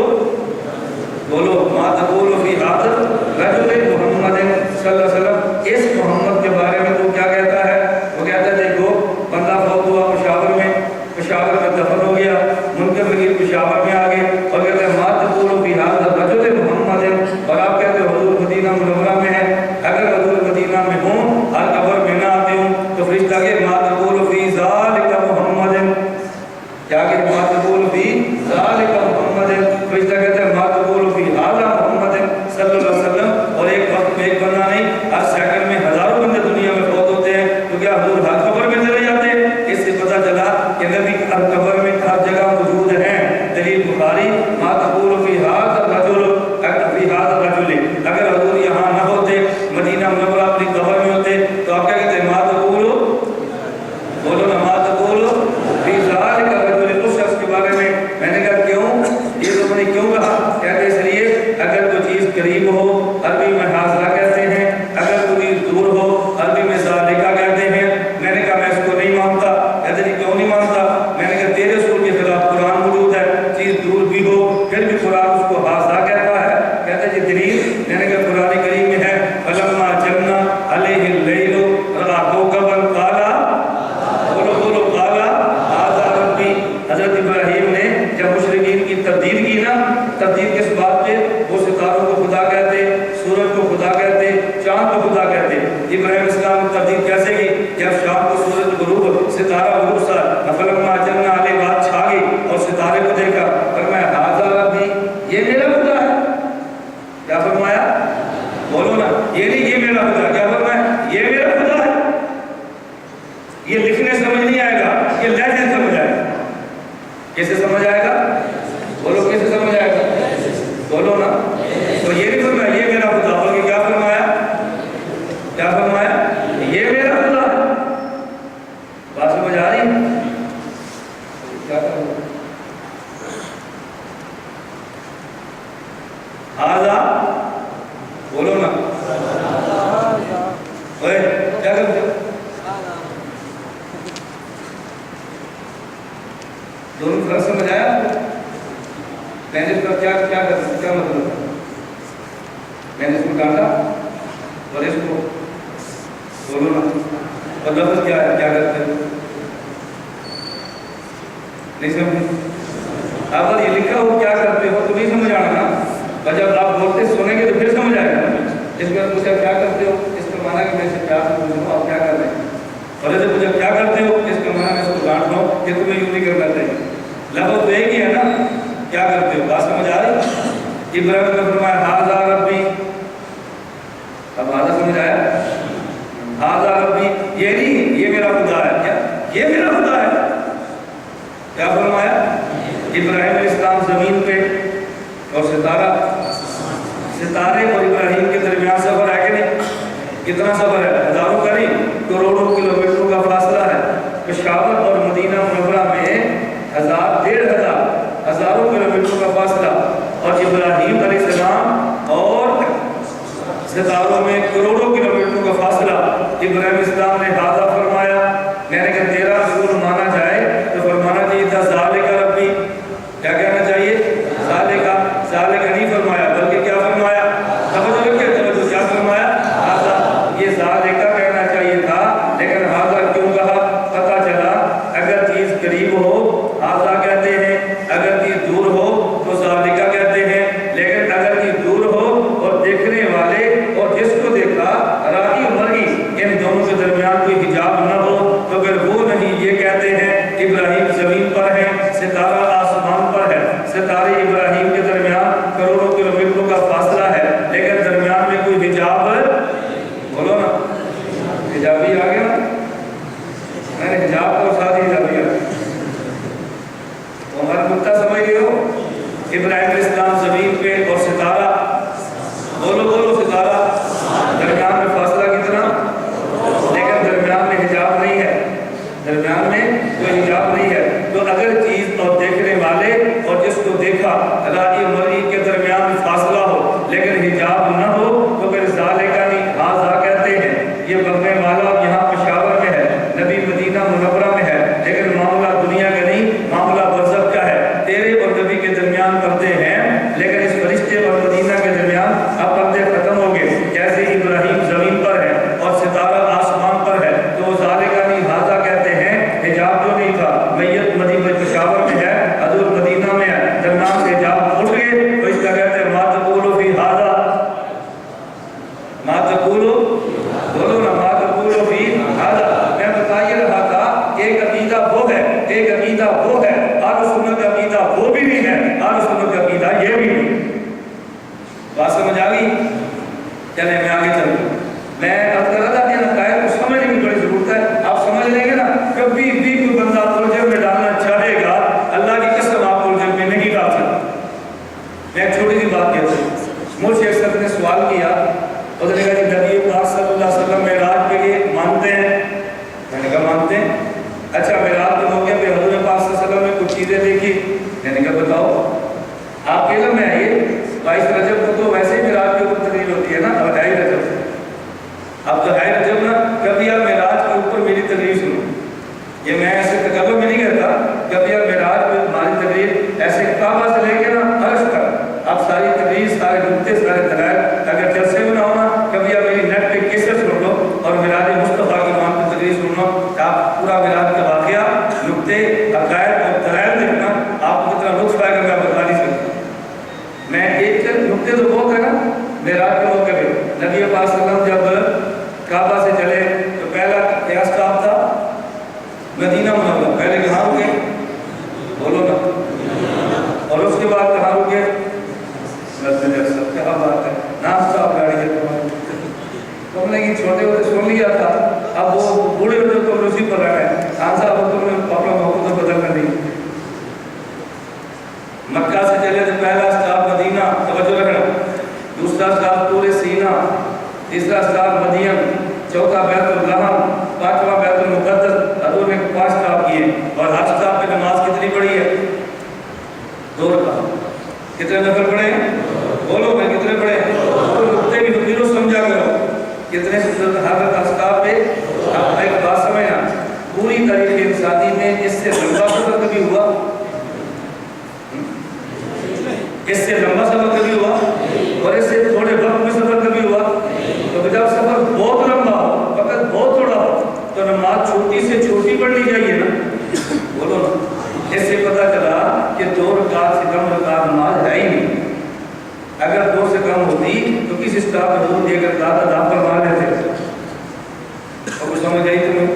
بولو ما تقول فی ھذا الرجل محمد صلی اللہ علیہ وسلم. اس محمد کے بارے میں تو کیا کہتا ہے؟ وہ کہتا ہے دیکھو بندہ فوت ہوا پشاور میں, پشاور میں دفن ہو گیا, منکر نکیر پشاور میں آ گئے اور کہتے ہیں ما تقول فی ھذا الرجل محمد. اور آپ کہتے ہیں حضور مدینہ منورہ میں ہے. اگر حضور مدینہ میں ہوں اور قبر میں نہ آتے ہوں تو فرشتہ کہ ما تقول فی ذالک محمد. کیا کہ ما تقول فی ذالک محمد. فرشتہ کہتے ہیں ما تقول فی ھذا محمد صلی اللہ علیہ وسلم. اور ایک وقت میں ایک بندہ نہیں, ہر سیکنڈ میں ہزاروں بندے دنیا میں فوت ہوتے ہیں. تو کیا حضور ہر قبر میں چلے جاتے ہیں؟ اس سے پتہ چلا کہ نبی ہر قبر میں ہر جگہ موجود ہیں. دلیل بخاری ما تقول فی ھذا الرجل فی ھذا الرجل. اگر حضور یہاں نہ ہوتے, مدینہ منورہ اپنی قبر میں ہوتے, تو آپ کیا کہتے ہیں؟ ما تقول, بولو نا ما تقول فی ذالک الرجل. اس شخص کے بارے میں. میں نے کہا کیوں؟ یہ تو میں نے کیوں کہا؟ کہتے اس لیے اگر کوئی چیز قریب ہو عربی میں حاضرہ کہتے ہیں, اگر کوئی چیز دور ہو عربی میں ذالکہ کہتے ہیں. میں نے کہا میں اس کو نہیں مانتا. کہتے نہیں کیوں نہیں مانتا؟ میں نے کہا تیرے اصول کے خلاف قرآن موجود ہے, چیز دور بھی ہو پھر بھی قرآن اس کو حاضرہ کہتا ہے. کہتے جی دلیل. میں نے کہا قرآن کریم میں ہے فلما جن علیہ اللیل رأى کوکبا قال, بولو قال ھذا ربی. حضرت ابراہیم نے جب مشرکین کی تردید کی نا, تردید کس بات پہ؟ وہ ستاروں کو خدا کہتے, سورج کو خدا کہتے, چاند کو خدا کہتے. ابراہیم اسلام نے تردید کیسے کی؟ جب شام کو سورج غروب, ستارہ غروب سا, فلما جن علیہ بات چھا گئی اور ستارے کو دیکھا, فرمایا ھذا ربی, یہ میرا خدا ہے. کیا فرمایا؟ بولو نا, یہ نہیں یہ میرا خدا. کیا فرمایا؟ یہ میرا خدا ہے. یہ لکھنے سمجھ نہیں آئے گا, یہ لہجے سمجھ آئے گا. کیسے سمجھ آئے گا؟ بولو کیسے سمجھ آئے گا؟ بولو نا. تو یہ نہیں فرمایا یہ میرا خدا, بلکہ کیا فرمایا؟ کیا فرمایا؟ یہ میرا خدا ہے. بات سمجھ آ رہی؟ کیا کروں ھذا, بولو نا. اوئے کیا کرتے ہو؟ دونوں فرق سمجھ آیا؟ میں نے اس کا کیا مطلب ہے؟ میں نے اس کو ڈانٹا اور اس کو, بولو نا. اور لفظ کیا ہے؟ کیا کرتے ہو؟ نہیں سمجھ. اگر یہ لکھا ہو کیا کرتے ہو تو نہیں سمجھ آنا نا. اور جب آپ بولتے سنیں گے تو پھر سمجھ آئے گا. اس میں پوچھا کیا کرتے ہو, اس کا معنی کہ میں سے پیار اور جب مجھے کیا کرتے ہو اس کا معنی میں اس کو ڈانٹ دو کہ تمہیں یوں نہیں کرنا چاہیے. لفظ تو ایک ہی ہے نا, کیا کرتے ہو, بات سمجھ آ رہی؟ ابراہیم نے فرمایا ھذا ربی, اب ھذا سمجھ آیا؟ ھذا ربی یہ نہیں یہ میرا خدا ہے, کیا یہ میرا خدا ہے؟ کیا فرمایا؟ ابراہیم علیہ السلام زمین پہ اور ستارے اور ابراہیم کے درمیان سفر ہے کہ نہیں؟ کتنا سفر ہے؟ ہزاروں کا نہیں, کروڑوں کلومیٹروں کا فاصلہ ہے. پشاور اور مدینہ منورہ میں 1,500 ہزاروں کلومیٹروں کا فاصلہ, اور ابراہیم علیہ السلام اور ستاروں میں کروڑوں کلومیٹروں کا فاصلہ. ابراہیم علیہ السلام نے ھذا فرمایا, میں نے کہا تیرا رسول مانا جائے تو فرمانا چاہیے تھا ذالک ربی, کیا کہنا چاہیے؟ ذالک نہیں فرمایا, بلکہ کیا فرمایا؟ توجہ رکھیں, توجہ, کیا فرمایا؟ ھذا, یہ ذالک کہنا چاہیے تھا, لیکن ھذا کیوں کہا؟ پتہ چلا اگر چیز قریب ہو ھذا کہتے ہیں, اگر چیز دور ہو تو ذالک کہتے ہیں, لیکن اگر چیز دور ہو اور دیکھنے والے اور جس کو دیکھا راہی اور مرئی ان دونوں کے درمیان کوئی حجاب نہ ہو تو پھر وہ نہیں یہ کہتے ہیں ابراہیم زمین پر ہے, ستارہ آسمان پر ہے, ستارے ابراہیم کے درمیان کروڑوں کلومیٹروں کا فاصلہ ہے, لیکن درمیان میں کوئی حجاب, بولو نا, حجابی آ گیا نا, میں نے حجاب کو ساتھ ہی حجابی آ گیا, تو ہمارا نقطہ سمجھ گئے ہو؟ ابراہیم علیہ السلام زمین پہ اور ستارہ, بولو ستارہ, درمیان میں فاصلہ کتنا؟ لیکن درمیان میں حجاب نہیں ہے, درمیان میں کوئی حجاب نہیں ہے. تو اگر چیز اور دیکھنے والے اور جس کو دیکھا راہی مرئی کے درمیان فاصلہ ہو لیکن حجاب نہ ہو تو پھر ذالک نہیں ھذا کہتے ہیں. یہ بغنے والا یہاں پشاور میں ہے, نبی مدینہ منورہ میں ہے, لیکن معاملہ دنیا کا نہیں, معاملہ برزخ کا ہے. تیرے اور نبی کے درمیان پردے ہیں, لیکن اس فرشتے اور مدینہ کے درمیان اب پردے ختم ہو گئے. جیسے ابراہیم زمین پر ہے اور ستارہ آسمان پر ہے, تو وہ ذالک نہیں ھذا کہتے ہیں. حجاب جو نہیں تھا, میت مدینہ پشاور میں ہے, حضور مدینہ میں ہے, درمیان سے حجاب اٹھ گئے, تو اس کا کہتے ہیں ما تقول فی ھذا, ما تقول, بولو نا, ما تقول فی ھذا. میں بتا یہ رہا تھا ایک عقیدہ وہ ہے, ایک عقیدہ وہ ہے, اہل سنت کا عقیدہ وہ بھی نہیں ہے, اہل سنت کا عقیدہ یہ بھی نہیں. بات سمجھ آ گئی؟ چلیں میں آگے چلوں. میں اب کر رہا تھا کہ عقائد کو سمجھنے کی بڑی ضرورت ہے. آپ سمجھ لیں گے نا, کبھی بھی کوئی بندہ الجھن میں ڈالنا چاہے گا, اللہ کی قسم آپ الجھن میں نہیں ڈال سکتا. میں ایک چھوٹی سی بات کہتا ہوں. مجھ سے ایک شخص نے سوال کیا, اس نے کہا کہ نبی پاک صلی اللہ علیہ وسلم معراج کے لیے مانتے ہیں؟ میں نے کہا مانتے ہیں. اچھا معراج کے موقع پہ حضور پاک صلی اللہ علیہ وسلم نے کچھ چیزیں دیکھی؟ میں نے کہا بتاؤ. آپ کے علم میں ہے یہ 22 رجب کو تو ویسے ہی معراج کے اوپر تقریر ہوتی ہے نا, اور 2.5 رجب سے. اب تو 2.5 رجب نا, کبھی آپ معراج کے اوپر میری تقریر سنو. یہ میں ایسے تکبر میں نہیں کرتا, کبھی آپ معراج پہ ہماری تقریر ایسے کعبہ سے لے کے نا عرش تک, آپ ساری تقریر, سارے نقطے, سارے دلائل, اگر جلسے میں نہ ہونا, کبھی آپ میری نیٹ پہ کیسٹ سن لو اور معراج مصطفیٰ کے نام پہ تقریر سن لو, آپ پورا معراج کا واقعہ, نقطے, عقائد اور دلائل دیکھنا, آپ کو کتنا لطف آئے گا میں بتا نہیں سکتا. میں ایک نقطے تو بہت ہے نا, معراج کے موقع پہ نبی پاک صلی اللہ علیہ وسلم جب کعبہ سے چلے تو پہلا کیا اسٹاپ تھا؟ مدینہ منورہ. پہلے کہاں رکے؟ بولو نا. اور اس کے بعد کہاں رکے؟ مسجد اقصی. کیا بات ہے, نام اسٹاپ گاڑی ہے تم نے یہ چھوٹے ہوتے سن لیا تھا, اب وہ بوڑھے ہوتے تو اسی پر رہے ہیں. خان صاحب تم نے اپنا موقع تو بدل کر دی. مکہ سے چلے تو پہلا اسٹاپ مدینہ, توجہ رکھنا, دوسرا اسٹاپ طور سینا, تیسرا اسٹاپ مدین, چوتھا بیت الرحم, پانچواں بیت المقدس. حضور نے 5 اسٹاپ کیے. اور ہر اسٹاپ پہ نماز کتنی پڑھی ہے؟ 2 رکعت. کتنے نفل پڑھے ہیں؟ بولو میں کتنے پڑھے ہیں؟ تو نقطے بھی فکر سمجھا کرو, کتنے ہر اسٹاپ پہ. آپ ایک بات سمجھنا, پوری تاریخ انسانی میں اس سے لمبا سفر کبھی ہوا؟ اس سے لمبا سفر کبھی ہوا؟ اور اس سے تھوڑے وقت میں سفر کبھی ہوا؟ تو جب سفر بہت لمبا ہو, وقت بہت تھوڑا ہو, تو نماز چھوٹی سے چھوٹی پڑھنی چاہیے نا. بولو نا. اس سے پتہ چلا کہ 2 رکعت سے کم رکعت نماز ہے ہی نہیں. اگر 2 سے کم ہوتی تو کس اسٹاپ میں حضور 1 رکعت ادا فرما لیتے. اور کچھ سمجھ آئی تمہیں؟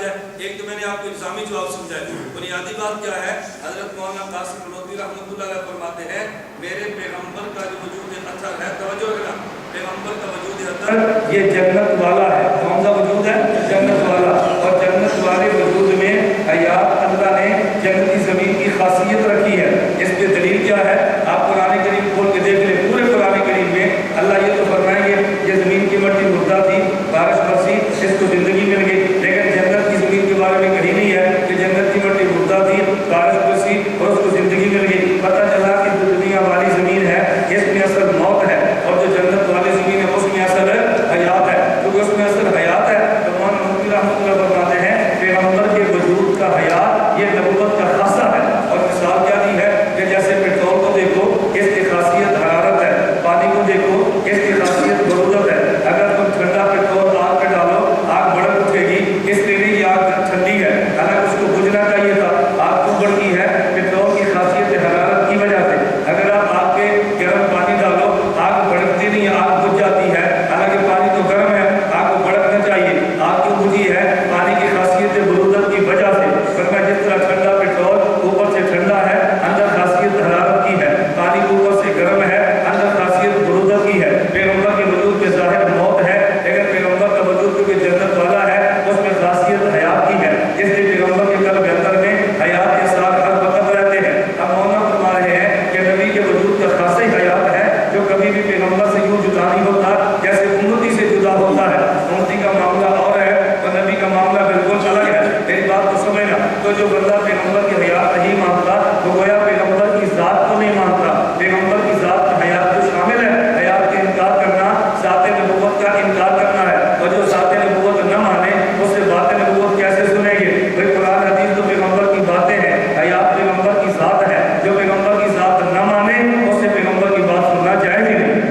جائے. ایک تو میں نے آپ کو الزامی جواب سمجھایا. بنیادی بات کیا ہے؟ حضرت مولانا قاسم نانوتوی رحمۃ اللہ علیہ فرماتے ہیں میرے پیغمبر کا جو وجود اثر ہے, توجہ رکھنا, پیغمبر کا وجود اثر یہ جنت والا ہے. کون سا وجود ہے؟ جنت والا. اور جنت والے وجود میں حیات اللہ نے جنتی زمین کی خاصیت رکھی ہے. اس پہ دلیل کیا ہے؟ آپ قرآن کریم کھول کے دیکھ لیں. پورے قرآن کریم میں اللہ یہ تو فرمائیں گے یہ زمین کی مٹی مردہ تھی, بارش برسی, اس کو زندگی مل گئی. لیکن جنت کی زمین کے بارے میں کہیں نہیں ہے کہ جنت کی مٹی مردہ تھی, بارش برسی اور اس کو زندگی مل گئی. پتہ چلا کہ جو دنیا والی زمین ہے اس میں اصل موت ہے, اور جو جنت والی زمین ہے اس میں اصل حیات ہے. کیونکہ اس میں اصل حیات ہے تو مولانا نانوتوی رحمۃ اللہ فرماتے ہیں پیغمبر کے وجود کا حیات یہ نبوت کا خاصہ ہے. اور مثال کیا دی ہے کہ جیسے پیٹرول کو دیکھو اس کی خاصیت حرارت ہے, پانی کو دیکھو اس کی خاصیت برودت ہے. اگر تم ٹھنڈا پیٹرول آگ پہ ڈالو آگ بڑک اٹھے گی, اس لیے نہیں کہ آگ ٹھنڈی ہے, حالانکہ اس کو بجھنا چاہیے تھا. آگ کیوں بڑھتی ہے؟ پیٹرول کی خاصیت حرارت کی وجہ سے. اگر آپ آگ پہ گرم پانی ڈالو آگ بڑکتی نہیں, آگ بجھ جاتی ہے, حالانکہ پانی تو گرم ہے, آگ کو بڑکنا چاہیے. آگ کیوں بجھی ہے؟ پانی کی خاصیت برودت کی وجہ سے. ورنہ جس طرح ٹھنڈا پیٹرول اوپر سے ٹھنڈا ہے اندر خاصیت حرارت کی ہے, پانی اوپر سے گرم ہے اندر خاصیت برودت کی ہے. پیغمبر کے وجود میں ظاہر موت ہے, لیکن پیغمبر کا وجود کیونکہ جنت والا ہے اس میں خاصیت حیات کی ہے. اس لیے پیغمبر کے قلب اندر میں حیات کے ساتھ ہر وقت رہتے ہیں. اب مولانا فرما رہے ہیں کہ نبی کے وجود کا خاص حیات ہے جو کبھی بھی پیغمبر سے یوں جدا نہیں ہوتا جیسے امتی سے جدا ہوتا ہے. امتی کا معاملہ اور ہے اور نبی کا معاملہ بالکل الگ ہے. میری بات کو سمجھنا. تو جو بندہ پیغمبر کی حیات نہیں مانتا وہ گویا پیغمبر کی ذات کو نہیں مانتا. پیغمبر کی ذات میں حیات جو شامل ہے, حیات کا انکار کرنا ذات نبوت کا انکار کرنا ہے. اور جو ذات نبوت نہ مانے اس سے بات نبوت کیسے سنیں گے؟ بھائی قرآن حدیث تو پیغمبر کی باتیں ہیں, حیات پیغمبر کی ذات ہے. جو پیغمبر کی ذات نہ مانے اس سے پیغمبر کی بات سننا جائز ہی نہیں.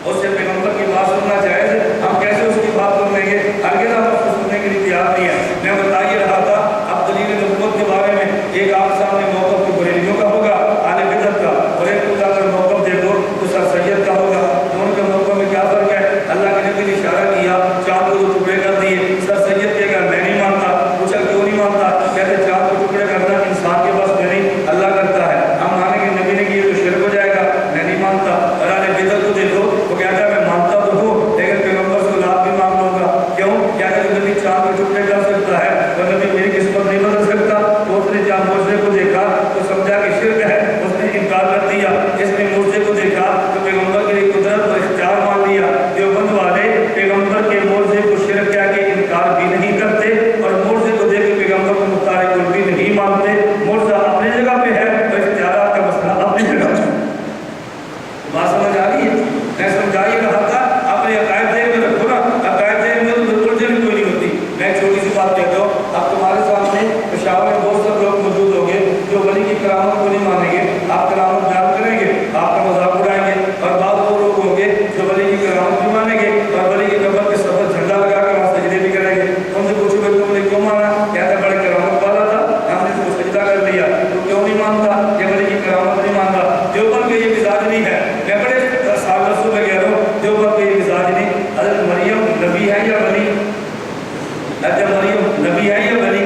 اس سے پیغمبر کی بات سننا جائز ہے. ہم کیسے اس کی بات سن لیں گے؟ ہرگز ہم اس کو سننے کے لیے تیار نہیں ہے. میں بتا ہی رہا تھا اب دلیل نبوت کے بارے میں. ایک آپ سامنے موقف تو بریلیوں کا ہوگا, اہل بدعت کا, اور ایک خدا اگر موقف دیکھو تو سر سید کا ہوگا. دونوں کے موقع میں کیا فرق ہے؟ اللہ کے نبی نے اشارہ کیا, چاند کو ٹکڑے کر دیے. سر سید کہے گا میں نہیں مانتا. پوچھا کیوں نہیں مانتا؟ کہتے چاند کو ٹکڑے کرنا انسان کے پاس میں نہیں, اللہ کرتا ہے. ہم مانیں گے نبی نے کیا تو شرک ہو جائے گا, میں نہیں مانتا. اور اہل بدعت کو دیکھو وہ کہتا ہے میں مانتا تو ہوں لیکن پیغمبر سے اولاد بھی مانگ لوں گا. کیوں؟ کہتے ہیں نبی چاند کو ٹکڑے کر سکتا ہے اور نبی میری قسمت نہیں بدل سکتا. تو اس نے چاند موجے کو دیکھا تو سمجھا کہ شرک ہے, اس نے انکار کر دیا. اس نے موجے کو دیکھا تو پیغمبر کے لیے قدرت اور اختیار مان لیا. دیوبند والے پیغمبر کے موجے کو شرک کہہ کے انکار بھی نہیں کرتے اور موجے کو دیکھ کے پیغمبر کو مختار کل بھی نہیں مانتے. موجہ اپنی جگہ پہ ہے اور اختیارات کا مسئلہ اپنی جگہ پہ. بات سمجھ آ رہی ہے؟ میں سمجھا ہی رہا تھا اپنے عقائد ذہن میں رکھو نا. عقائد ذہن میں تو بالکل جلد کوئی نہیں ہوتی. میں ایک چھوٹی سی بات کہتا ہوں. اب تمہارے سامنے پشاور میں بہت سے لوگ موجود ہوں گے جو ولی کی کرامت کو نہیں مانیں گے. آپ کرامت بیان کریں گے, آپ کا مذاق اڑائیں گے. اور بعض وہ لوگ ہوں گے جو ولی کی کرامت بھی مانیں گے اور ولی کی قبر کے سبب جھنڈا لگا کے وہاں سجدے بھی کریں گے. ان سے پوچھو کہ تم نے کیوں مانا؟ کہتے ہیں بڑے کرامت والا تھا, ہم نے اس کو سجدہ کر لیا. تو کیوں نہیں مانتا؟ کہ ولی کی کرامت نہیں مانتا. دیوبند کے یہ مزاج نہیں ہے. میں بڑے سال رسول میں کہہ رہا ہوں دیوبند کے یہ مزاج نہیں. حضرت مریم نبی ہے یا ولی؟ حضرت مریم نبی ہے یا ولی؟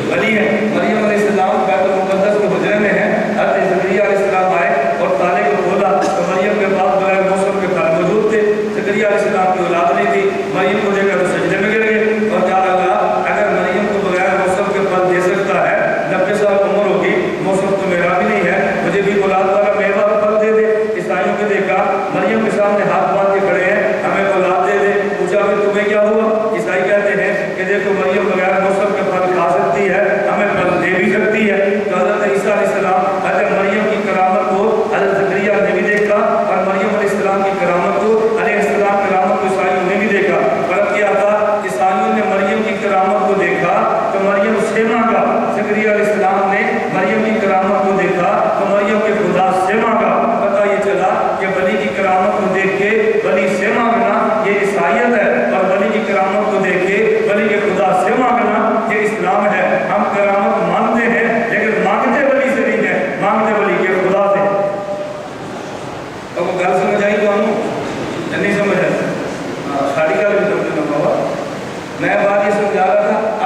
ولی ہے. مریم علیہ السلام بیت المقدس کے حجرے میں ہے. حضرت زکریا علیہ السلام آئے اور تالے کو کھولا تو مریم کے پاس بغیر موسم کے پھل موجود تھے. زکریا علیہ السلام کی اولاد نہیں تھی. مریم کو دیکھ کر سجدے میں گر گئے اور کہا اللہ اگر مریم کو بغیر موسم کے پھل دے سکتا ہے, 90 سال عمر ہوگی, موسم تو میرا بھی نہیں ہے, مجھے بھی اولاد والا میوہ پھل دے دے. عیسائیوں کو دیکھا مریم کے سامنے ہاتھ باندھ کے کھڑے ہیں, ہمیں اولاد دے دے. پوچھا کہ تمہیں کیا ہوا؟ عیسائی کہتے ہیں کہ دیکھو مریم بغیر موسم کے پھل کھا سکتی ہے, ہمیں پھل دے بھی سکتی ہے. تو حضرت عیسیٰ علیہ السلام حضرت مریم کی کرامت کو حضرت زکریا نے بھی دیکھا اور مریم علیہ السلام کی کرامت کو علیہ السلام کرامت کو عیسائیوں نے بھی دیکھا. فرق کیا تھا؟ عیسائیوں نے مریم کی کرامت کو دیکھا تو مریم سے مانگا. زکریا علیہ السلام نے مریم کی کرامت کو دیکھا تو مریم کے خدا سے مانگا. پتہ یہ چلا کہ ولی کی کرامت کو دیکھ کے ولی سے مانگنا یہ عیسائیت ہے اور ولی کی کرامت کو دیکھ کے ولی کے خدا سے مانگنا یہ اسلام ہے. ہم کرامت مانتے ہیں لیکن مانگتے ولی سے نہیں ہے, مانگتے ولی کے خدا سے. تو وہ گل سمجھ آئی تو نہیں سمجھ آئی؟ ساری گل بھی سمجھنا پڑا. میں بات یہ سمجھا رہا تھا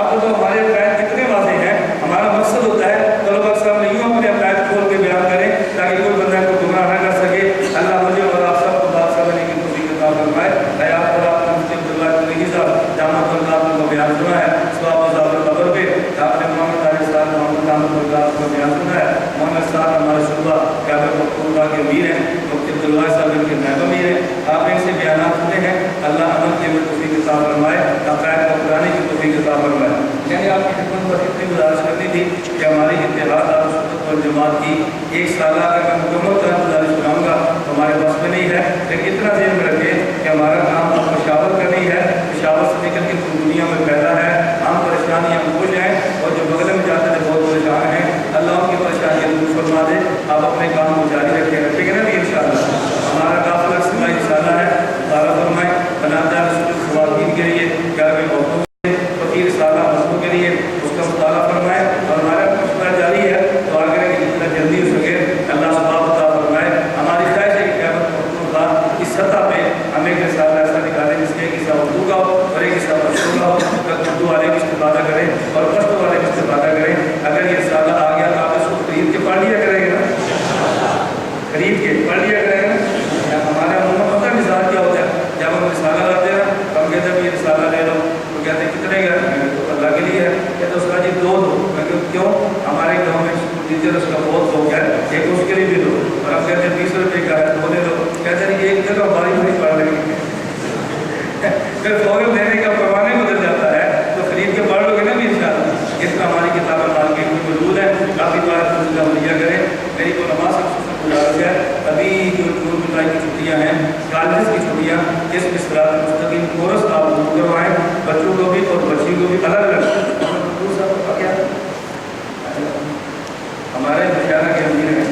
امیر ہیں، مفتی عبداللہ صاحب ان کے نائب امیر ہیں، آپ نے ان سے بیانات سنے ہیں، اللہ عمل کی توفیق عطا فرمائے، عقائد کو اپنانے کی توفیق عطا فرمائے۔ یعنی آپ کی خدمت پر اتنی گزارش کرنی تھی کہ ہماری اتحاد اور سنت والجماعت کی ایک سالہ کا میں مکمل طرح گزارش کراؤں گا تو ہمارے پاس میں نہیں ہے، لیکن اتنا ذہن میں رکھیں کہ ہمارا کام اب پشاور کا نہیں ہے، پشاور سے نکل کے پوری دنیا میں پھیلا ہے، ہم پریشانی ہم خوش ہیں اور جو بغل میں جاتے تھے بہت پریشان ہیں، اللہ ان کی پریشانیاں دور فرما دے، آپ اپنے کام کو جاری رکھیں گا، ٹھیک ہے نا؟ انشاءاللہ ہمارا قافلہ اجتماعی رسالہ ہے، تعالیٰ فرمائے بناتا ہے رسول خواتین کے لیے، گھر میں عورتوں کے لیے، فقیر سالہ مردوں کے لیے، اس کا مطالعہ فرمائے اور ہمارا مشورہ جاری ہے تو آگے جتنا جلدی ہو سکے اللہ ثواب عطا فرمائے۔ ہماری خواہش ہے کہ قیامت مختلف اس سطح پہ ہم ایک رسالہ ایسا نکالیں جس کے ایک حصہ اردو کا ہو اور ایک حصہ پشتو کا ہو، اردو والے بھی استفادہ کریں اور پشتو والے بھی استفادہ کریں۔ اگر یہ رسالہ آ گیا تو آپ اس کو خرید کے پڑھ لیا کریں گے نا، خرید کے پڑھ لیا کریں گے۔ ہمارے عموماً پتہ ہے مثال کیا ہوتا ہے، جب ہم رسالہ لاتے ہیں تو ہم کہتے ہیں یہ رسالہ لے لو، تو کہتے ہیں کتنے کا؟ تو اللہ کے لیے ہے، کہتے اس کا جی 2 دو، میں کہوں کیوں؟ ہمارے گاؤں میں ٹیچر اس کا بہت شوق ہے، ایک اس کے لیے بھی دو، اور ہم کہتے ہیں 20 روپے کا ہے 2 لے لو، کہتے ہیں ایک جگہ ہماری بڑی پڑھ لیں گے، پھر فوراً لینے کا پیمانے بدل جاتا ہے، تو خرید کے پڑھ لو گے نا بھی انشاءاللہ۔ اس کا ہماری کتابیں مارکیٹ میں موجود ہے، کافی بار عملیہ کریں۔ میری علماء سے گزارش ہے، ابھی جو جون جولائی کی چھٹیاں ہیں، کالجز کی چھٹیاں، اس میں صراط مستقیم کورس آپ لوگ کروائیں، بچوں کو بھی اور بچیوں کو بھی الگ الگ۔ ہمارے مشاعرہ کے امیر ہیں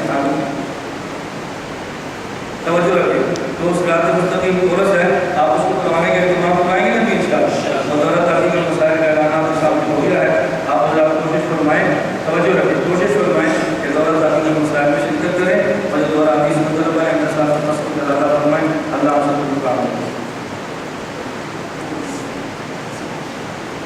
توجہ رکھیں، تو صراط مستقیم کورس ہے، آپ اس کو کروانے کے اہتمام کرائیں گے نا بھی انشاءاللہ۔ وزارت تعلیم کے مسائل کا اعلانات کے سامنے ہو گیا ہے، آپ کوشش فرمائیں، توجہ رکھیں، کوشش فرمائیں کہ وزارت تعلیم کے مسائل میں شرکت کریں اور جو دورہ حدیث مطلب ہے اپنے ساتھ مسئلہ کا زیادہ فرمائیں۔ اللہ آپ سب کو کام کریں۔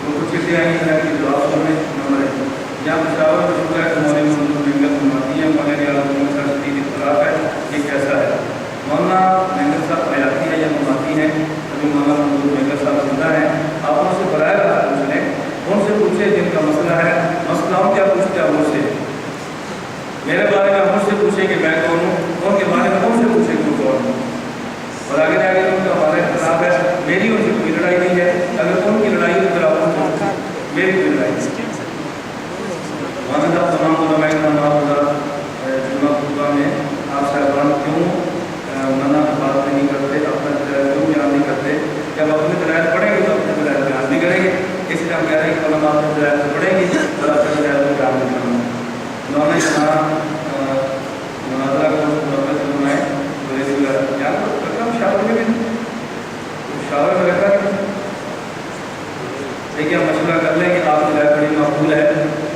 کچھ چیزیں آئی ہیں کہ جواب سنیں نمبر 1 یہاں پشاور میں شکر ہے کہ مولانا مینگل فرماتی ہے، مولانا عالم کا شدید اختلاف ہے، یہ کیسا ہے؟ مولانا مینگل صاحب حیاتی ہے یا مماتی ہیں؟ ابھی مولانا مینگل صاحب زندہ ہیں، آپ ان سے براہ راست پوچھ لیں، ان سے پوچھیں جن کا مسئلہ ہے، مسئلہ ہوں کیا پوچھتے ہیں مجھ سے، میرے بارے میں مجھ سے پوچھیں کہ میں کون ہوں، ان کے بارے میں ان سے پوچھیں کہ کون ہوں، اور آگے جا کے ان کا ہمارا اختلاف ہے، میری ان سے کوئی لڑائی نہیں ہے، اگر ان کی لڑائی ہو تو آپ میری کوئی لڑائی نہیں۔ مولانا تمام علماء کرام جمعہ خطبہ میں آپ صاحبان کیوں منع بات نہیں کرتے، اپنا دلائل کیوں بیان نہیں کرتے؟ جب اپنے دلائل پڑھیں گے تو اپنے دلائل بیان بھی کریں گے، اس لیے ہم کہہ رہے ہیں کہ علماء اپنے دلائل سے پڑھیں گے اور اپنے دلائل کو بیان بھی کریں گے۔ انہوں نے یہاں مناظرہ کو مرکز بنائے، شاور میں بھی شاور میں رکھا کہ دیکھیے ہم مشورہ کر لیں کہ آپ کی رائے بڑی معقول ہے،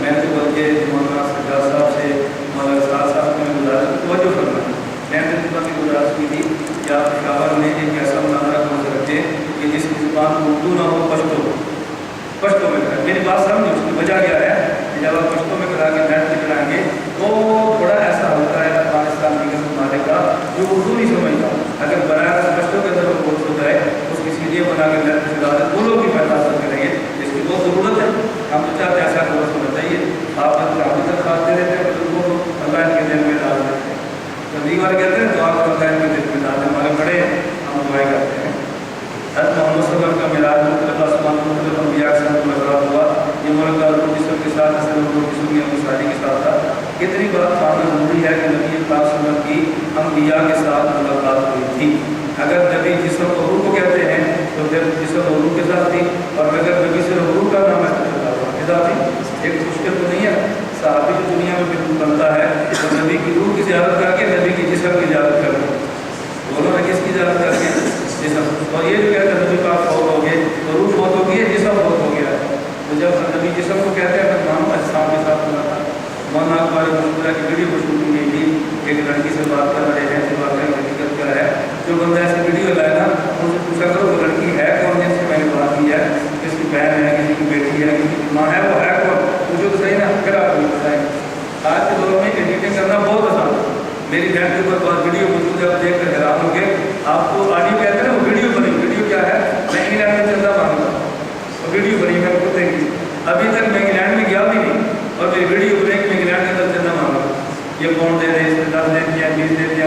میں تو بلکہ مولانا سجاد صاحب سے مولانا صاحب کو میں گزارش توجہ کرنا، میں نے خطبہ کی گزارش کی تھی کہ آپ پشاور میں ایک ایسا مناظرہ کون سے رکھتے کہ جس کی زبان اردو نہ ہو، پشتو میں کریں۔ میری بات سمجھ، اس کی وجہ کیا ہے کہ جب آپ پشتو میں کرا کے نیٹ پہ چلائیں گے تو تھوڑا ایسا ہوتا ہے افغانستان کی ممالک کا جو اردو نہیں سمجھتا، اگر براہ راست پشتو کے اندر کورس ہوتا ہے اس کی سیڑھیاں بنا کے نیٹ پہ چلا دیں، وہ لوگ بھی فائدہ حاصل کریں گے، اس کی بہت ضرورت ہے۔ ہم تو چاہتے ہیں ایسا کورس ہونا چاہیے، آپ ہم درخواست دے دیتے ہیں بزرگوں کو، اللہ ان کے دل میں ڈال دیتے ہیں، تبلیغ والے کہتے ہیں دعا کو اللہ ان کے دل میں ڈال دیں، ہمارے بڑے ہم دعائیں کرتے ہیں۔ حضرت محمد صلی اللہ علیہ وسلم کا معراج مختلف آسمان مختلف انبیاء کے ساتھ ملاقات ہوا، یہ ملاقات روح جسم کے ساتھ اصل روح جسم کی انصاری کے ساتھ تھا۔ اتنی بات ماننا ضروری ہے کہ نبی پاک صلی اللہ علیہ وسلم کی انبیاء کے ساتھ ملاقات ہوئی تھی۔ اگر نبی جسم اور روح کو کہتے ہیں تو پھر جسم اور روح کے ساتھ تھی، اور اگر نبی سے روح کا نام ہے تو کے ساتھ تھی۔ ایک مشکل تو نہیں ہے، صحابی کی دنیا میں بالکل بنتا ہے تو نبی کی روح کی زیارت کر کے نبی کی جسم کی زیارت کر کے، دونوں نے کس کی زیارت کر کے؟ جسم۔ اور یہ جو کہتے ہیں نبی پاک فوت ہو گئے تو روح فوت ہو گئی ہے، جسم فوت ہو گیا ہے، تو جب نبی جسم کو کہتے ہیں اپنے نام اجسام کے ساتھ بنا تھا۔ مولانا ہمارے مشورہ کی ویڈیو کو شوٹنگ کی تھی، ایک لڑکی سے بات کر رہے ہیں، سے بات کرنے کی حقیقت کیا ہے، جو بندہ ایسی ویڈیو لائے نا ان سے پوچھا کرو وہ لڑکی ہے کون جس سے میں نے بات کی ہے، کس کی بہن ہے، کسی کی بیٹی ہے، کسی کی ماں ہے، وہ ہے کون، پوچھو تو صحیح نا، پھر آپ کو بتائیں۔ آج کے دور میں ایڈیٹنگ کرنا بہت آسان ہے، میری بہن کے اوپر بہت ویڈیو موجود ہے، آپ دیکھ کر حیران ہو گے۔ آپ کو آڈیو کہتے ہیں نا، وہ ویڈیو بنی، ویڈیو کیا ہے، میں انگلینڈ میں چندہ مانگا، وہ ویڈیو بنی، میں خود دیکھی، ابھی تک میں انگلینڈ میں گیا بھی نہیں اور میری ویڈیو بنے کہ میں انگلینڈ کے اندر چندہ مانگا، یہ کون دے دے، اس نے 10 دے دیا، 20 دے دیا،